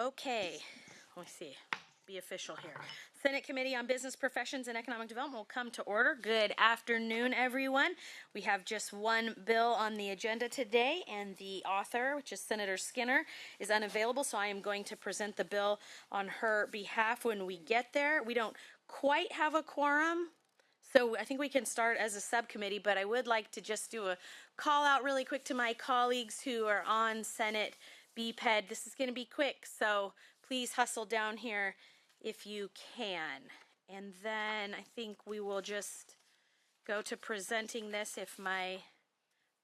Okay, let me see. Be official here. Senate Committee on Business Professions and Economic Development will come to order. Good afternoon, everyone. We have just one bill on the agenda today, and the author, which is Senator Skinner, is unavailable, so I am going to present the bill on her behalf when we get there. We don't quite have a quorum, so I think we can start as a subcommittee, but I would like to just do a call out really quick to my colleagues who are on Senate BPED. This is going to be quick, so please hustle down here if you can. And then I think we will just go to presenting this if my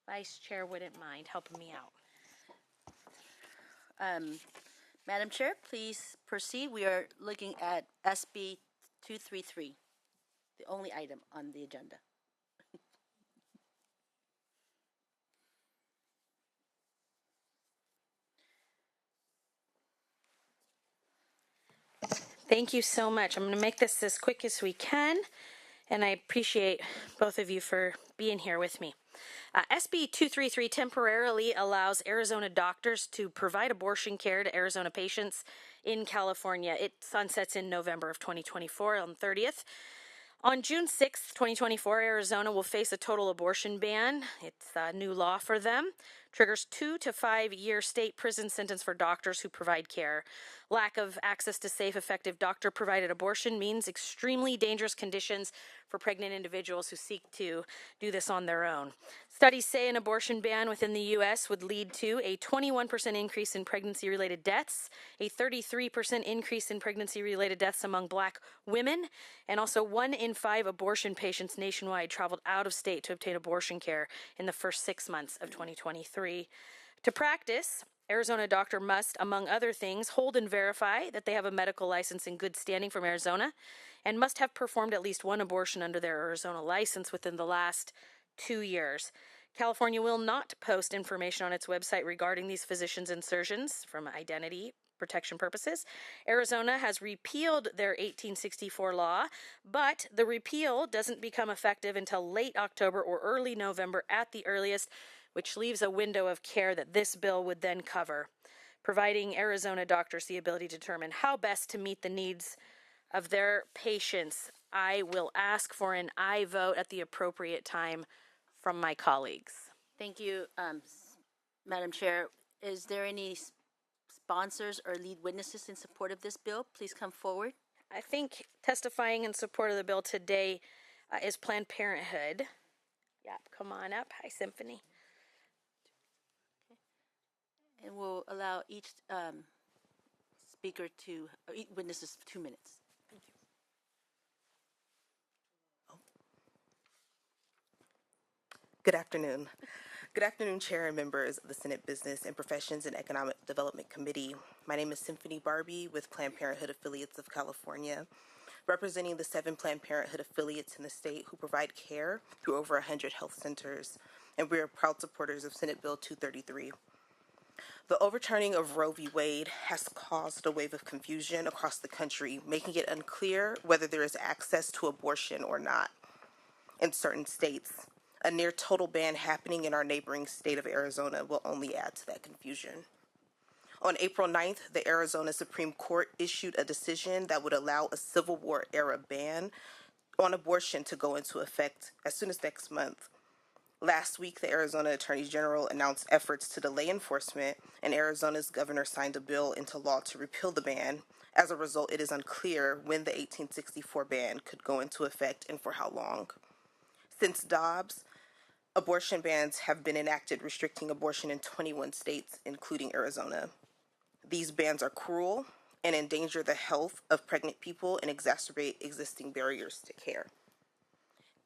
vice chair wouldn't mind helping me out. Madam Chair, please proceed. We are looking at SB 233, the only item on the agenda. Thank you so much. I'm going to make this as quick as we can, and I appreciate both of you for being here with me. SB 233 temporarily allows Arizona doctors to provide abortion care to Arizona patients in California. It sunsets in November of 2024 on the 30th. On June 6th, 2024, Arizona will face a total abortion ban. It's a new law for them. Triggers 2 to 5 year state prison sentence for doctors who provide care. Lack of access to safe, effective doctor-provided abortion means extremely dangerous conditions for pregnant individuals who seek to do this on their own. Studies say an abortion ban within the U.S. would lead to a 21% increase in pregnancy-related deaths, a 33% increase in pregnancy-related deaths among Black women, and also 1 in 5 abortion patients nationwide traveled out of state to obtain abortion care in the first 6 months of 2023. To practice, Arizona doctor must, among other things, hold and verify that they have a medical license in good standing from Arizona and must have performed at least 1 abortion under their Arizona license within the last 2 years. California will not post information on its website regarding these physicians' insertions from identity protection purposes. Arizona has repealed their 1864 law, but the repeal doesn't become effective until late October or early November at the earliest, which leaves a window of care that this bill would then cover, providing Arizona doctors the ability to determine how best to meet the needs of their patients. I will ask for an aye vote at the appropriate time from my colleagues. Thank you, Madam Chair. Is there any sponsors or lead witnesses in support of this bill? Please come forward. I think testifying in support of the bill today is Planned Parenthood. Yeah, come on up. Hi, Symphony. And we'll allow each speaker to, each witnesses 2 minutes. Thank you. Good afternoon. Good afternoon, Chair and members of the Senate Business and Professions and Economic Development Committee. My name is Symphony Barbie with Planned Parenthood Affiliates of California, representing the 7 Planned Parenthood affiliates in the state who provide care through over 100 health centers, and we are proud supporters of Senate Bill 233. The overturning of Roe v. Wade has caused a wave of confusion across the country, making it unclear whether there is access to abortion or not in certain states. A near total ban happening in our neighboring state of Arizona will only add to that confusion. On April 9th, the Arizona Supreme Court issued a decision that would allow a Civil War-era ban on abortion to go into effect as soon as next month. Last week, the Arizona Attorney General announced efforts to delay enforcement, and Arizona's governor signed a bill into law to repeal the ban. As a result, it is unclear when the 1864 ban could go into effect and for how long. Since Dobbs, abortion bans have been enacted restricting abortion in 21 states, including Arizona. These bans are cruel and endanger the health of pregnant people and exacerbate existing barriers to care.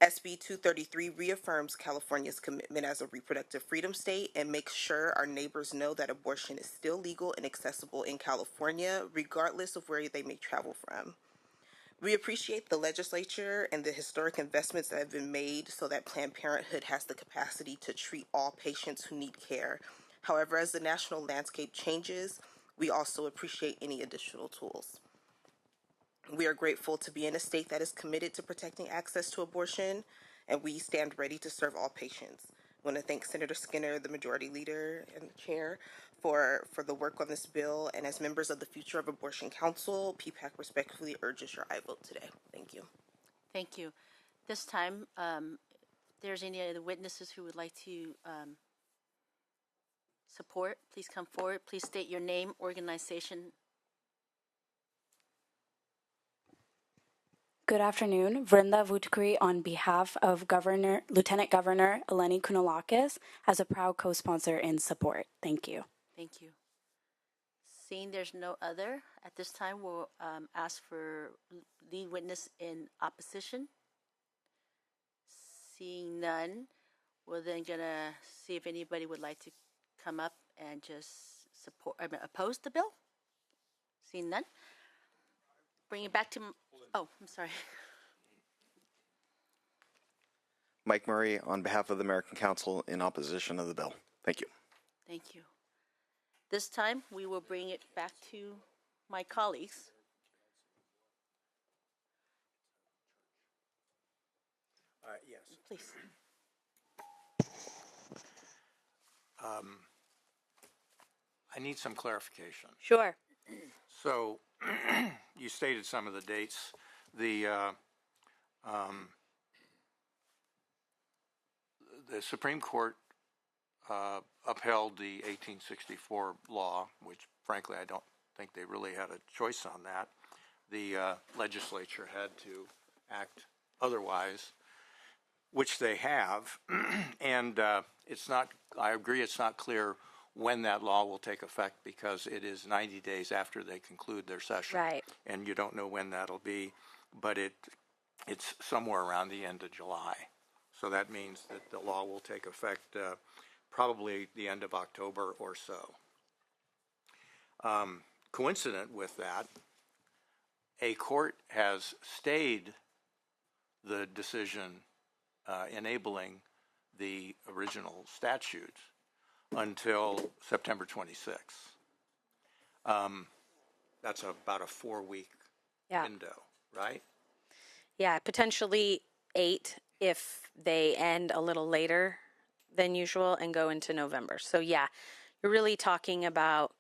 SB 233 reaffirms California's commitment as a reproductive freedom state and makes sure our neighbors know that abortion is still legal and accessible in California, regardless of where they may travel from. We appreciate the legislature and the historic investments that have been made so that Planned Parenthood has the capacity to treat all patients who need care. However, as the national landscape changes, we also appreciate any additional tools. We are grateful to be in a state that is committed to protecting access to abortion, and we stand ready to serve all patients. I want to thank Senator Skinner, the Majority Leader and the Chair, for the work on this bill, and as members of the Future of Abortion Council, PPAC respectfully urges your aye vote today. Thank you. Thank you. This time, if there's any other witnesses who would like to support, please come forward. Please state your name, organization. Good afternoon. Vrinda Vutkuri on behalf of Lieutenant Governor Eleni Kounalakis as a proud co-sponsor in support. Thank you. Thank you. Seeing there's no other, at this time we'll ask for lead witness in opposition. Seeing none, we're then gonna see if anybody would like to come up and just oppose the bill. Seeing none, bring it back to. Oh, I'm sorry. Mike Murray on behalf of the American Council in opposition of the bill. Thank you. Thank you. This time, we will bring it back to my colleagues. Yes. Please. I need some clarification. Sure. So you stated some of the dates. The Supreme Court upheld the 1864 law, which frankly I don't think they really had a choice on that. The legislature had to act otherwise, which they have, and it's not, I agree it's not clear when that law will take effect because it is 90 days after they conclude their session. Right. And you don't know when that'll be, but it's somewhere around the end of July. So that means that the law will take effect probably the end of October or so. Coincident with that, a court has stayed the decision enabling the original statute until September 26th. That's about a 4-week window, right? Yeah, potentially 8 if they end a little later than usual and go into November. So yeah, you're really talking about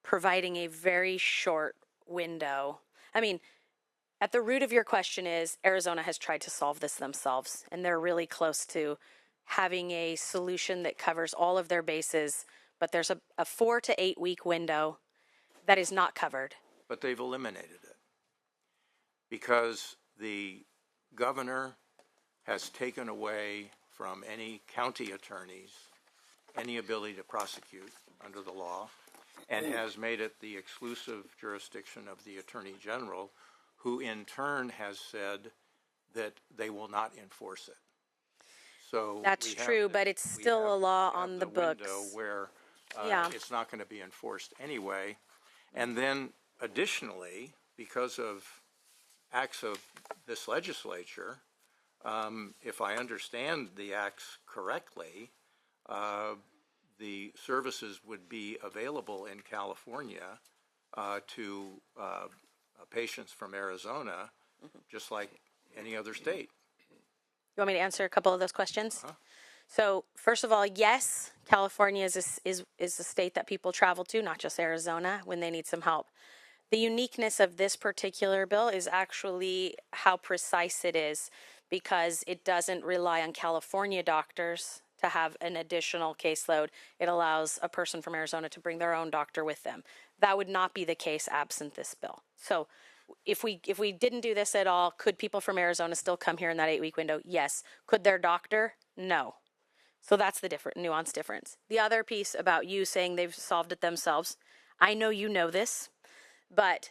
providing a very short window. I mean, at the root of your question is Arizona has tried to solve this themselves, and they're really close to having a solution that covers all of their bases, but there's a 4 to 8 week window that is not covered. But they've eliminated it because the governor has taken away from any county attorneys any ability to prosecute under the law and has made it the exclusive jurisdiction of the Attorney General, who in turn has said that they will not enforce it. So That's true, but it's still a law on the books. Window where it's not going to be enforced anyway. And then additionally, because of acts of this legislature, if I understand the acts correctly, the services would be available in California to patients from Arizona, just like any other state. You want me to answer a couple of those questions? So first of all, yes, California is a state that people travel to, not just Arizona, when they need some help. The uniqueness of this particular bill is actually how precise it is, because it doesn't rely on California doctors to have an additional caseload. It allows a person from Arizona to bring their own doctor with them. That would not be the case absent this bill. So if we didn't do this at all, could people from Arizona still come here in that 8 week window? Yes. Could their doctor? No. So that's the nuanced difference. The other piece about you saying they've solved it themselves, I know you know this, but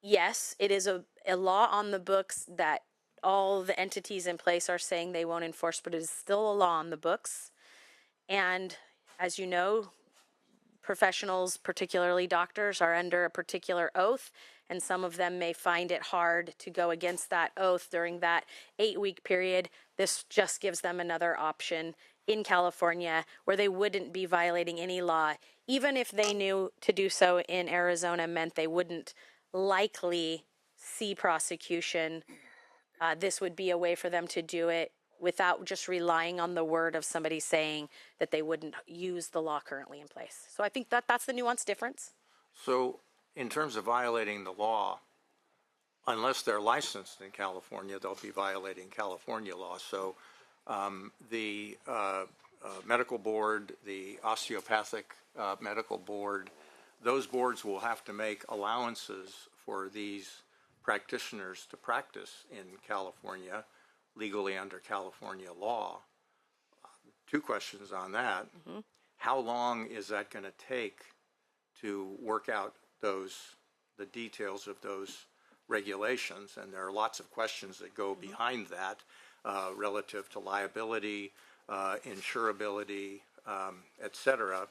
yes, it is a law on the books that all the entities in place are saying they won't enforce, but it is still a law on the books. And as you know, professionals, particularly doctors, are under a particular oath, and some of them may find it hard to go against that oath during that 8 week period. This just gives them another option in California where they wouldn't be violating any law, even if they knew to do so in Arizona meant they wouldn't likely see prosecution. This would be a way for them to do it without just relying on the word of somebody saying that they wouldn't use the law currently in place. So I think that that's the nuanced difference. So in terms of violating the law, unless they're licensed in California, they'll be violating California law. So the medical board, the osteopathic medical board, those boards will have to make allowances for these practitioners to practice in California legally under California law. Two questions on that. Mm-hmm. How long is that going to take to work out the details of those regulations? And there are lots of questions that go behind that relative to liability, insurability, et cetera.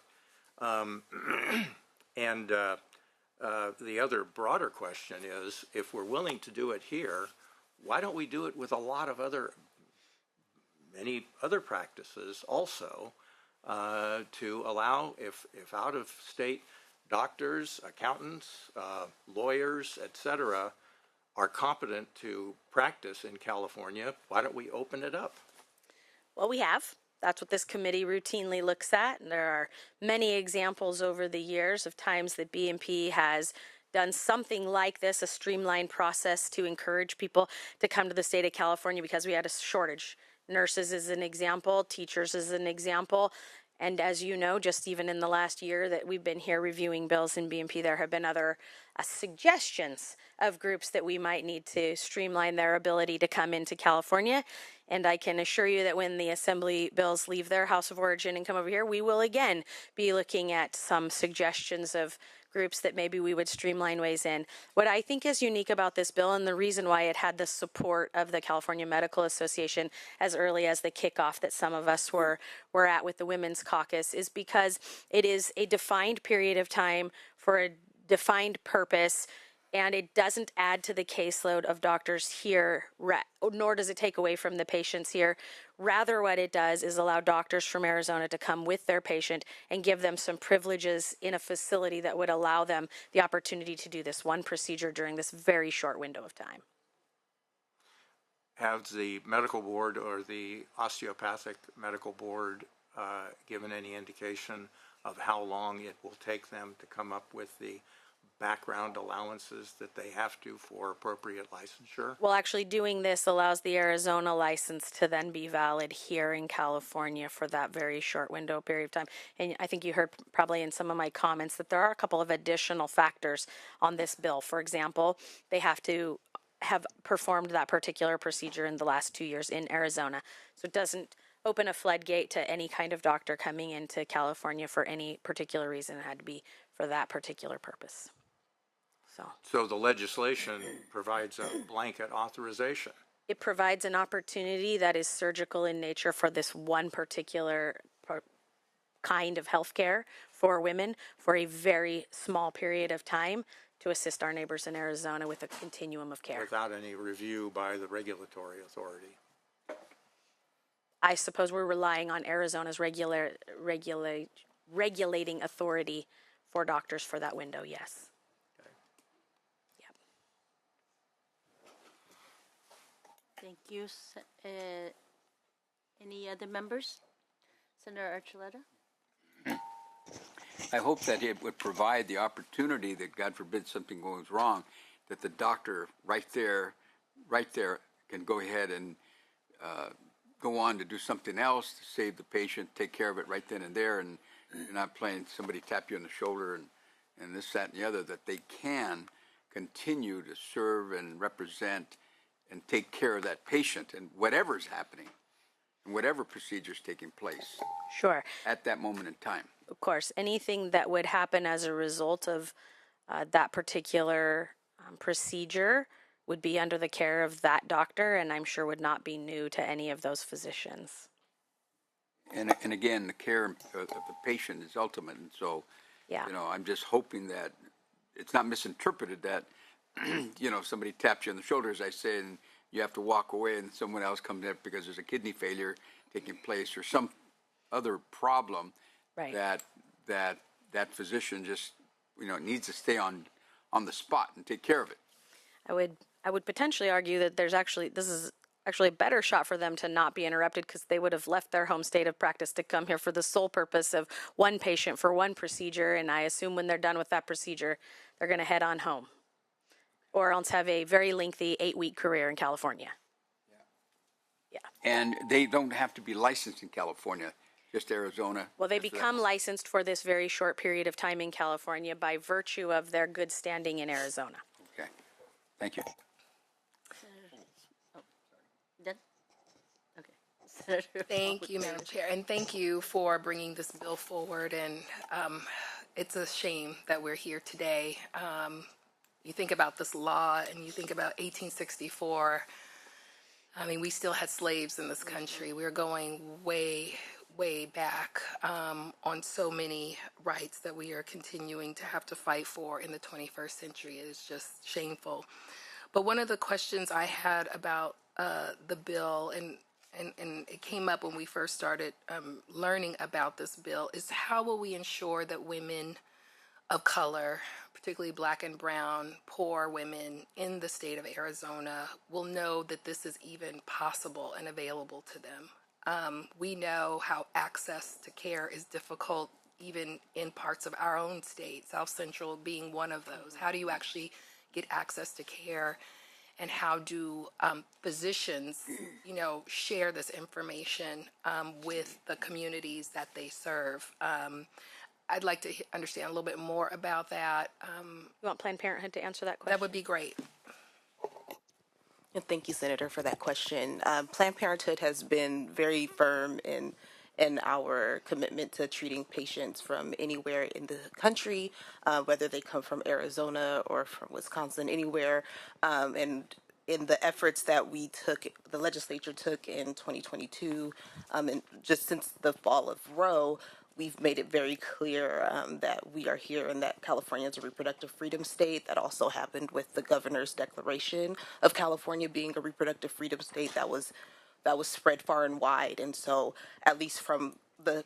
And the other broader question is, if we're willing to do it here, why don't we do it with a lot of many other practices also, to allow, if out-of-state doctors, accountants, lawyers, et cetera, are competent to practice in California, why don't we open it up? Well, we have. That's what this committee routinely looks at. And there are many examples over the years of times that BMP has done something like this, a streamlined process to encourage people to come to the state of California because we had a shortage. Nurses is an example, teachers is an example. And as you know, just even in the last year that we've been here reviewing bills in BMP, there have been other suggestions of groups that we might need to streamline their ability to come into California. And I can assure you that when the assembly bills leave their house of origin and come over here, we will again be looking at some suggestions of groups that maybe we would streamline ways in. What I think is unique about this bill, and the reason why it had the support of the California Medical Association as early as the kickoff that some of us were at with the Women's Caucus, is because it is a defined period of time for a defined purpose, and it doesn't add to the caseload of doctors here, nor does it take away from the patients here. Rather, what it does is allow doctors from Arizona to come with their patient and give them some privileges in a facility that would allow them the opportunity to do this one procedure during this very short window of time. Have the medical board or the osteopathic medical board given any indication of how long it will take them to come up with the background allowances that they have to for appropriate licensure? Well, actually doing this allows the Arizona license to then be valid here in California for that very short window period of time. And I think you heard probably in some of my comments that there are a couple of additional factors on this bill. For example, they have to have performed that particular procedure in the last 2 years in Arizona. So it doesn't open a floodgate to any kind of doctor coming into California for any particular reason. It had to be for that particular purpose. So the legislation provides a blanket authorization. It provides an opportunity that is surgical in nature for this one particular kind of healthcare for women for a very small period of time to assist our neighbors in Arizona with a continuum of care. Without any review by the regulatory authority. I suppose we're relying on Arizona's regulating authority for doctors for that window, yes. Thank you. Any other members? Senator Archuleta? I hope that it would provide the opportunity that, God forbid, something goes wrong, that the doctor right there can go ahead and go on to do something else to save the patient, take care of it right then and there, and you're not playing somebody tap you on the shoulder and this, that, and the other, that they can continue to serve and represent and take care of that patient and whatever's happening and whatever procedure's taking place. Sure. At that moment in time. Of course, anything that would happen as a result of that particular procedure would be under the care of that doctor, and I'm sure would not be new to any of those physicians. And again, the care of the patient is ultimate, and so, yeah. I'm just hoping that it's not misinterpreted that somebody taps you on the shoulder, as I say, and you have to walk away and someone else comes in because there's a kidney failure taking place or some other problem, right. that physician just, needs to stay on the spot and take care of it. I would potentially argue that there's actually, this is actually a better shot for them to not be interrupted because they would have left their home state of practice to come here for the sole purpose of one patient for one procedure. And I assume when they're done with that procedure, they're going to head on home or else have a very lengthy 8-week career in California. Yeah. And they don't have to be licensed in California, just Arizona. Well, they become licensed for this very short period of time in California by virtue of their good standing in Arizona. Okay. Thank you. Done? Okay. Senator Thank you, Madam Chair, and thank you for bringing this bill forward. And it's a shame that we're here today. You think about this law and you think about 1864. I mean, we still had slaves in this country. We're going way, way back on so many rights that we are continuing to have to fight for in the 21st century. It is just shameful. But one of the questions I had about the bill, and it came up when we first started learning about this bill, is how will we ensure that women of color, particularly Black and brown, poor women in the state of Arizona, will know that this is even possible and available to them. We know how access to care is difficult even in parts of our own state, South Central being one of those. How do you actually get access to care? And how do physicians, share this information with the communities that they serve? I'd like to understand a little bit more about that. You want Planned Parenthood to answer that question? That would be great. And thank you, Senator, for that question. Planned Parenthood has been very firm in our commitment to treating patients from anywhere in the country, whether they come from Arizona or from Wisconsin, anywhere. And in the efforts that the legislature took in 2022, and just since the fall of Roe, we've made it very clear that we are here and that California is a reproductive freedom state. That also happened with the governor's declaration of California being a reproductive freedom state that was spread far and wide. And so, at least from the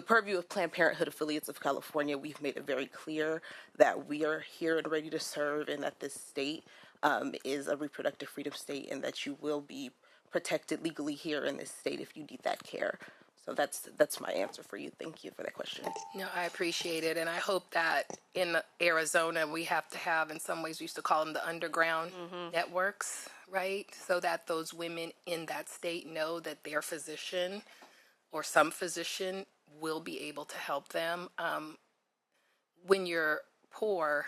purview of Planned Parenthood affiliates of California, we've made it very clear that we are here and ready to serve, and that this state is a reproductive freedom state, and that you will be protected legally here in this state if you need that care. So that's my answer for you. Thank you for that question. No, I appreciate it. And I hope that in Arizona, we have to have, in some ways, we used to call them the underground networks, right? So that those women in that state know that their physician or some physician will be able to help them. When you're poor,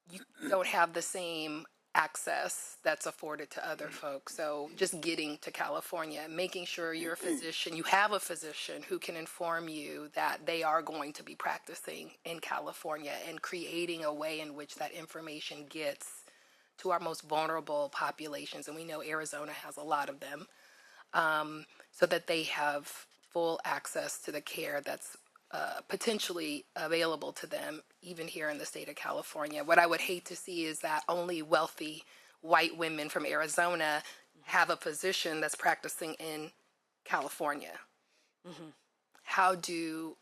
you don't have the same access that's afforded to other folks. So just getting to California, making sure you're a physician, you have a physician who can inform you that they are going to be practicing in California, and creating a way in which that information gets to our most vulnerable populations. And we know Arizona has a lot of them, so that they have full access to the care that's potentially available to them, even here in the state of California. What I would hate to see is that only wealthy white women from Arizona have a physician that's practicing in California. How do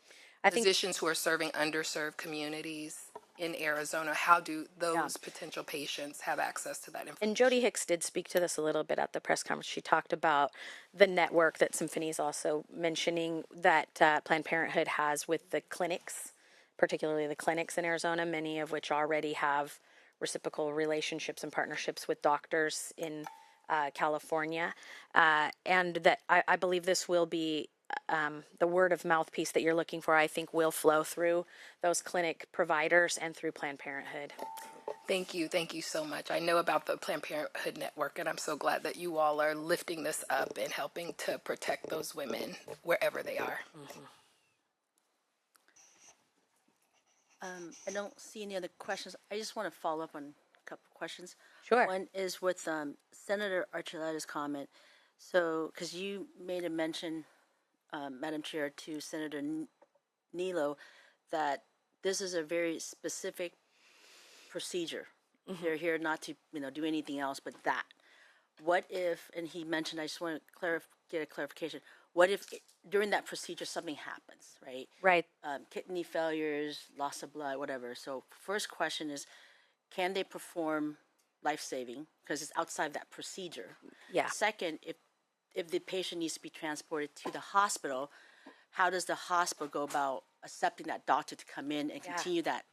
physicians who are serving underserved communities in Arizona, how do those potential patients have access to that information? And Jody Hicks did speak to this a little bit at the press conference. She talked about the network that Symphony's also mentioning that Planned Parenthood has with the clinics, particularly the clinics in Arizona, many of which already have reciprocal relationships and partnerships with doctors in California. And that I believe this will be the word of mouth piece that you're looking for, I think, will flow through those clinic providers and through Planned Parenthood. Thank you. Thank you so much. I know about the Planned Parenthood Network, and I'm so glad that you all are lifting this up and helping to protect those women wherever they are. I don't see any other questions. I just want to follow up on a couple of questions. Sure. One is with Senator Archuleta's comment. So, because you made a mention, Madam Chair, to Senator Nilo, that this is a very specific procedure. They're here not to, do anything else but that. What if, and he mentioned, I just want to get a clarification. What if during that procedure something happens, right? Right. Kidney failures, loss of blood, whatever. So first question is, can they perform life-saving because it's outside that procedure. Yeah. Second, if the patient needs to be transported to the hospital, how does the hospital go about accepting that doctor to come in and continue that?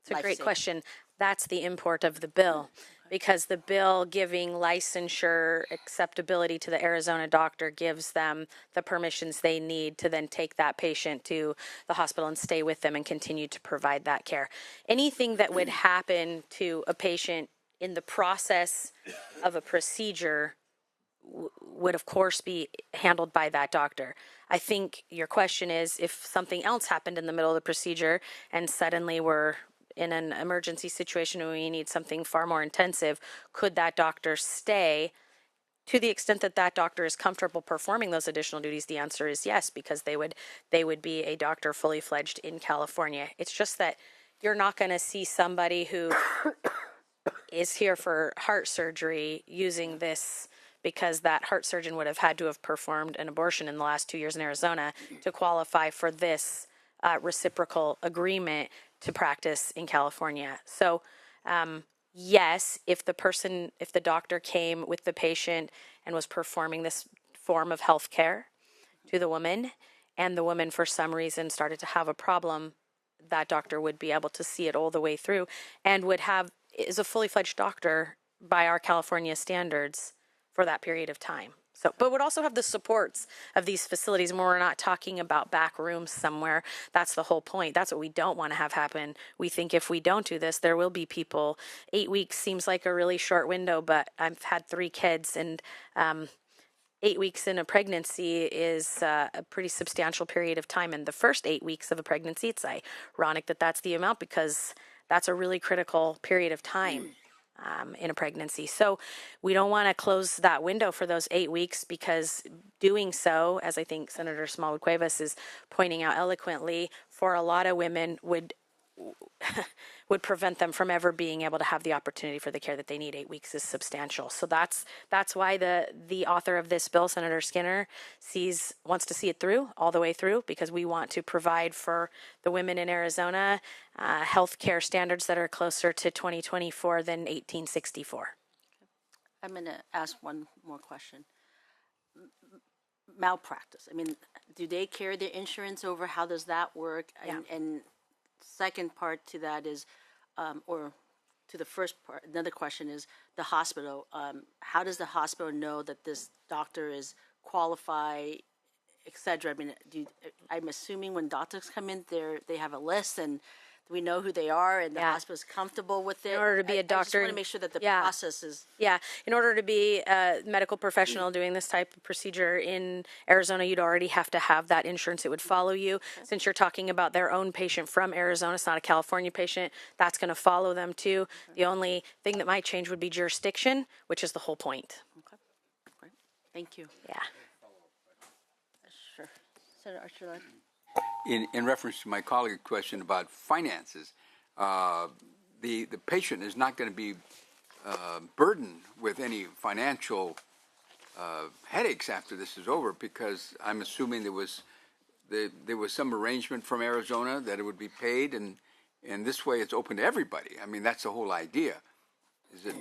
It's a great life-saving? question. That's the import of the bill, because the bill giving licensure acceptability to the Arizona doctor gives them the permissions they need to then take that patient to the hospital and stay with them and continue to provide that care. Anything that would happen to a patient in the process of a procedure would of course be handled by that doctor. I think your question is, if something else happened in the middle of the procedure and suddenly we're in an emergency situation and we need something far more intensive, could that doctor stay? To the extent that that doctor is comfortable performing those additional duties, the answer is yes, because they would be a doctor fully fledged in California. It's just that you're not going to see somebody who is here for heart surgery using this, because that heart surgeon would have had to have performed an abortion in the last 2 years in Arizona to qualify for this reciprocal agreement to practice in California. So, yes, if the doctor came with the patient and was performing this form of health care to the woman, and the woman for some reason started to have a problem, that doctor would be able to see it all the way through and is a fully fledged doctor by our California standards for that period of time. So, but would also have the supports of these facilities, and we're not talking about back rooms somewhere. That's the whole point. That's what we don't want to have happen. We think if we don't do this, there will be people. 8 weeks seems like a really short window, but I've had 3 kids, and 8 weeks in a pregnancy is a pretty substantial period of time. And the first 8 weeks of a pregnancy, it's ironic that that's the amount, because that's a really critical period of time in a pregnancy. So we don't want to close that window for those 8 weeks, because doing so, as I think Senator Smallwood-Cuevas is pointing out eloquently, for a lot of women would prevent them from ever being able to have the opportunity for the care that they need. 8 weeks is substantial. So that's why the author of this bill, Senator Skinner, wants to see it through, all the way through, because we want to provide for the women in Arizona health care standards that are closer to 2024 than 1864. I'm going to ask one more question. Malpractice. I mean, do they carry their insurance over? How does that work? Yeah. And second part to that is, or to the first part, another question is the hospital. How does the hospital know that this doctor is qualified, et cetera? I mean, I'm assuming when doctors come in, they have a list, and we know who they are, and the hospital is comfortable with it. In order to be a doctor, I just want to make sure that the process is. Yeah, in order to be a medical professional doing this type of procedure in Arizona, you'd already have to have that insurance. It would follow you. Okay. Since you're talking about their own patient from Arizona, it's not a California patient, that's going to follow them too. Okay. The only thing that might change would be jurisdiction, which is the whole point. Okay, great. Thank you. Yeah. Sure. Senator Archuleta. In reference to my colleague's question about finances, the patient is not going to be burdened with any financial headaches after this is over, because I'm assuming there was some arrangement from Arizona that it would be paid, and this way it's open to everybody. I mean, that's the whole idea. Is it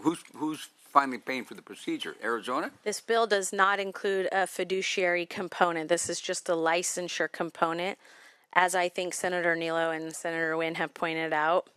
who's finally paying for the procedure? Arizona? This bill does not include a fiduciary component. This is just a licensure component. As I think Senator Nilo and Senator Wynn have pointed out,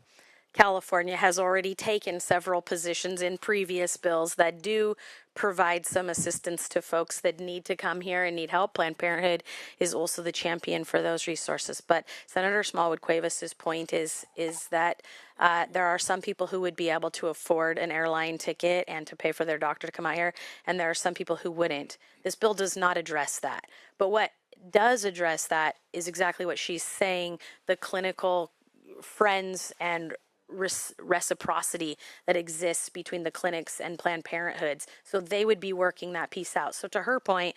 California has already taken several positions in previous bills that do provide some assistance to folks that need to come here and need help. Planned Parenthood is also the champion for those resources. But Senator Smallwood-Cuevas' point is that there are some people who would be able to afford an airline ticket and to pay for their doctor to come out here, and there are some people who wouldn't. This bill does not address that. But what does address that is exactly what she's saying, the clinical friends and reciprocity that exists between the clinics and Planned Parenthoods. So they would be working that piece out. So to her point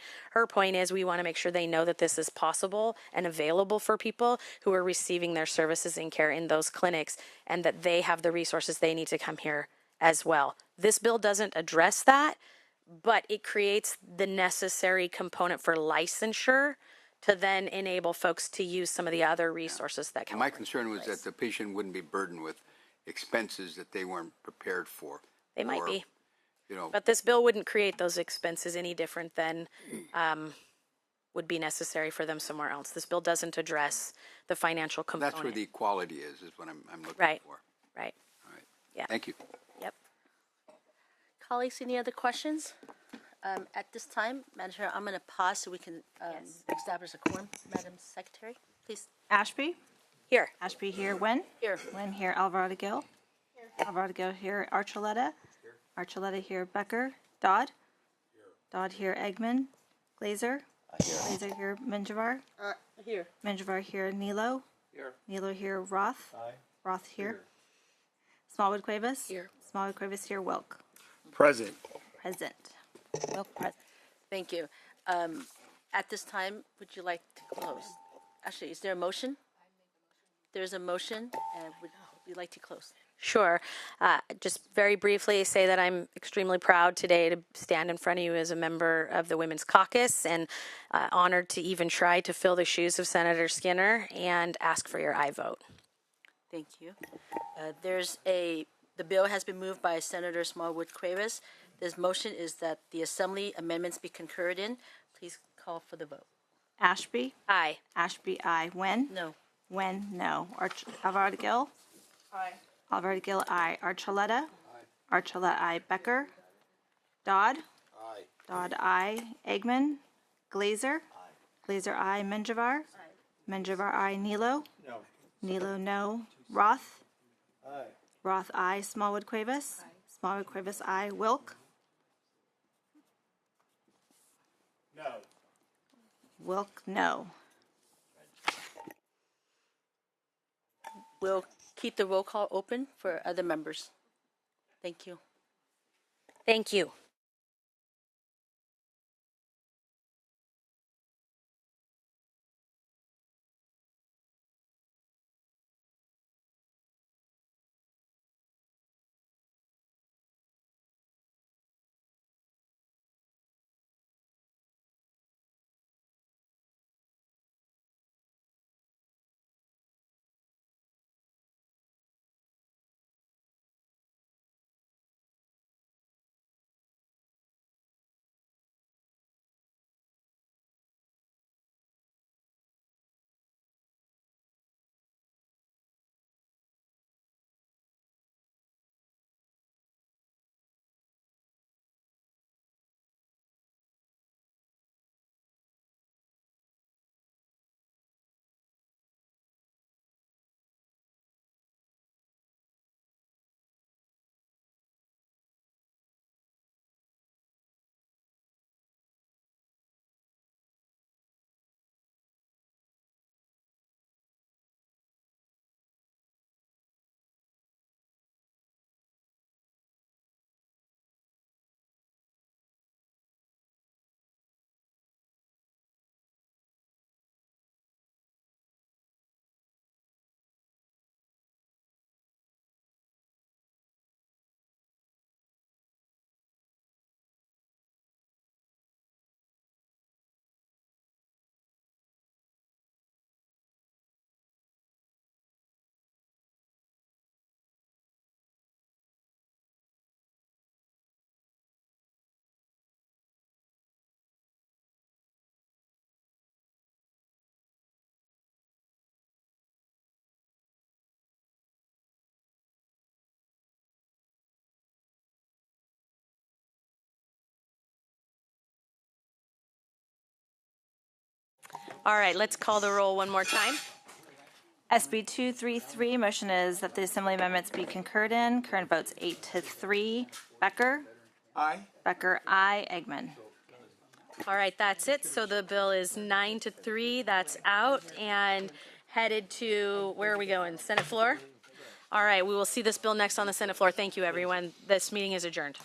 is we want to make sure they know that this is possible and available for people who are receiving their services and care in those clinics, and that they have the resources they need to come here as well. This bill doesn't address that, but it creates the necessary component for licensure to then enable folks to use some of the other resources that California My concern was that the patient wouldn't be burdened with expenses that they weren't prepared for. They might or, be. you know, But this bill wouldn't create those expenses any different than would be necessary for them somewhere else. This bill doesn't address the financial component. that's where the equality is what I'm looking Right. for. Right. All right. Yeah. Thank you. Yep. Colleagues, any other questions? At this time, Madam Chair, I'm going to pause so we can establish a quorum. Madam Secretary, please. Ashby? Here. Ashby here. Wen? Here. Wen here. Alvarado-Gil? Alvarado-Gil here. Archuleta? Archuleta here. Becker? Dodd? Dodd here. Eggman? Glazer? Glazer here. Menjivar? Here. Menjivar here. Nilo? Here. Nilo here. Roth? Roth here. Smallwood Cuevas? Here. Smallwood Cuevas here. Wilk? Present. Present. Wilk, present. Thank you. At this time, would you like to close? Actually, is there a motion? There's a motion, and would you like to close? Sure. Just very briefly say that I'm extremely proud today to stand in front of you as a member of the Women's Caucus and honored to even try to fill the shoes of Senator Skinner and ask for your aye vote. Thank you. The bill has been moved by Senator Smallwood Cuevas. This motion is that the Assembly amendments be concurred in. Please call for the vote. Ashby? Aye. Ashby, aye. Wen? No. Wen, no. Alvarado-Gil? Aye. Alvarado-Gil, aye. Archuleta? Aye. Archuleta, aye. Becker? Dodd? Aye. Dodd, aye. Eggman? Glazer? Aye. Glazer, aye. Menjivar? Aye. Menjivar, aye. Nilo? No. Nilo, no. Roth? Aye. Roth, aye. Smallwood Cuevas? Aye. Smallwood Cuevas, aye. Wilk? No. Wilk, no. We'll keep the roll call open for other members. Thank you. Thank you. All right, let's call the roll one more time. SB 233, motion is that the Assembly amendments be concurred in. Current votes 8-3. Becker? Aye. Becker, aye. Eggman? All right, that's it. So the bill is 9-3. That's out and headed to, where are we going? Senate floor? All right, we will see this bill next on the Senate floor. Thank you, everyone. This meeting is adjourned.